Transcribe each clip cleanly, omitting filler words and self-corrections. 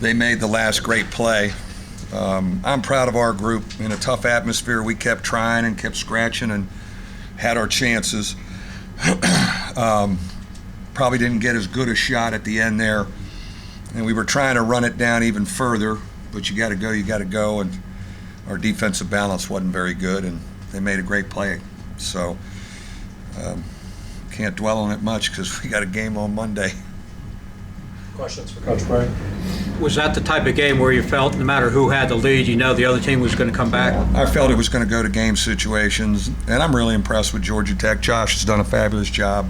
they made the last great play. I'm proud of our group. In a tough atmosphere, we kept trying and kept scratching and had our chances. Probably didn't get as good a shot at the end there, and we were trying to run it down even further, but you got to go, and our defensive balance wasn't very good, and they made a great play. So can't dwell on it much because we got a game on Monday. Questions for Coach Brey? Was that the type of game where you felt no matter who had the lead, you know the other team was going to come back? I felt it was going to go to game situations, and I'm really impressed with Georgia Tech. Josh has done a fabulous job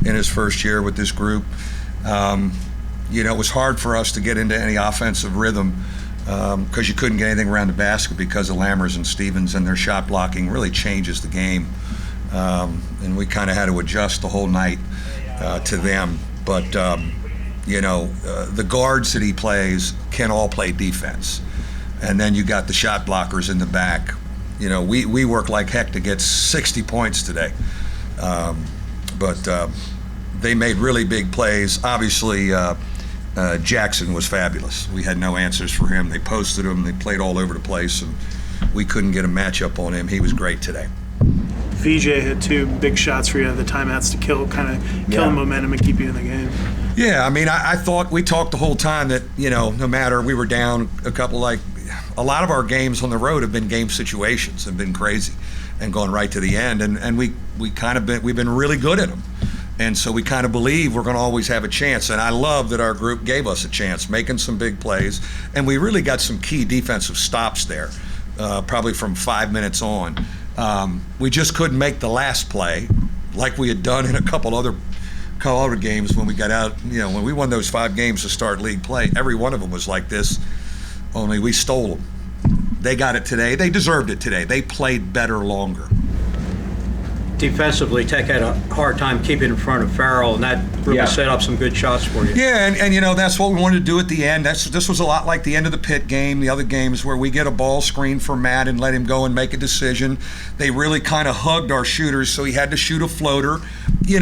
in his first year with this group. It was hard for us to get into any offensive rhythm because you couldn't get anything around the basket because of Lammers and Stevens, and their shot blocking really changes the game. And we kind of had to adjust the whole night to them. But the guards that he plays can all play defense. And then you got the shot blockers in the back. We work like heck to get 60 points today. But they made really big plays. Obviously, Jackson was fabulous. We had no answers for him. They posted him. They played all over the place, and we couldn't get a matchup on him. He was great today. VJ hit 2 big shots for you at the timeouts to kill the momentum and keep you in the game. Yeah, I thought we talked the whole time that, no matter we were down a lot of our games on the road have been game situations, have been crazy and going right to the end. And we've been really good at them. And so we kind of believe we're going to always have a chance. And I love that our group gave us a chance, making some big plays. And we really got some key defensive stops there, probably from 5 minutes on. We just couldn't make the last play like we had done in a couple other games when we got out. When we won those 5 games to start league play, every one of them was like this, only we stole them. They got it today. They deserved it today. They played better longer. Defensively, Tech had a hard time keeping in front of Farrell, and that really set up some good shots for you. Yeah, and that's what we wanted to do at the end. This was a lot like the end of the Pitt game, the other games where we get a ball screen for Matt and let him go and make a decision. They really kind of hugged our shooters, so he had to shoot a floater. It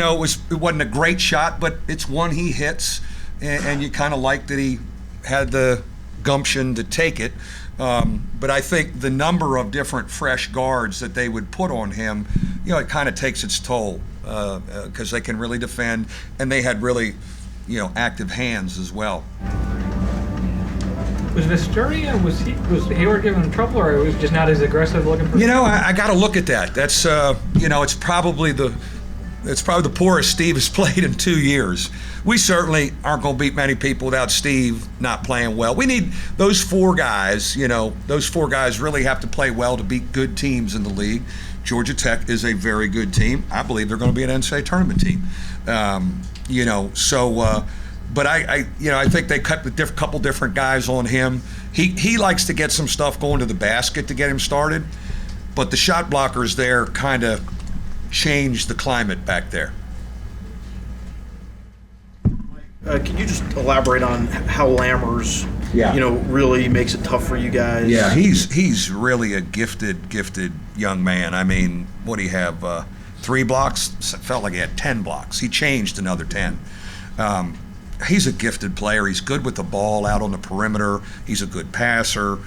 wasn't a great shot, but it's one he hits, and you kind of like that he had the gumption to take it. But I think the number of different fresh guards that they would put on him, it kind of takes its toll because they can really defend, and they had really, active hands as well. Was Vesturia, was Hayward giving him trouble, or was just not as aggressive looking for? I got to look at that. That's it's probably the poorest Steve has played in 2 years. We certainly aren't going to beat many people without Steve not playing well. We need those 4 guys. Those 4 guys really have to play well to beat good teams in the league. Georgia Tech is a very good team. I believe they're going to be an NCAA tournament team. But I think they cut a couple different guys on him. He likes to get some stuff going to the basket to get him started, but the shot blockers there kind of changed the climate back there. Can you just elaborate on how Lammers, really makes it tough for you guys? Yeah, he's really a gifted young man. What do you have? 3 blocks? It felt like he had 10 blocks. He changed another 10. He's a gifted player. He's good with the ball out on the perimeter. He's a good passer.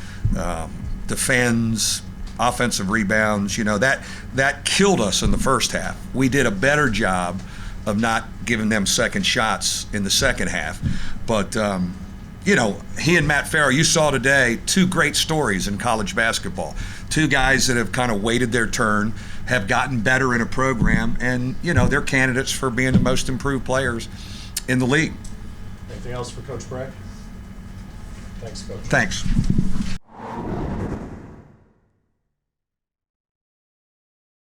Defends. Offensive rebounds. That killed us in the first half. We did a better job of not giving them second shots in the second half. But, he and Matt Farrell, you saw today 2 great stories in college basketball. 2 guys that have kind of waited their turn, have gotten better in a program, and, they're candidates for being the most improved players in the league. Anything else for Coach Brey? Thanks, Coach. Thanks.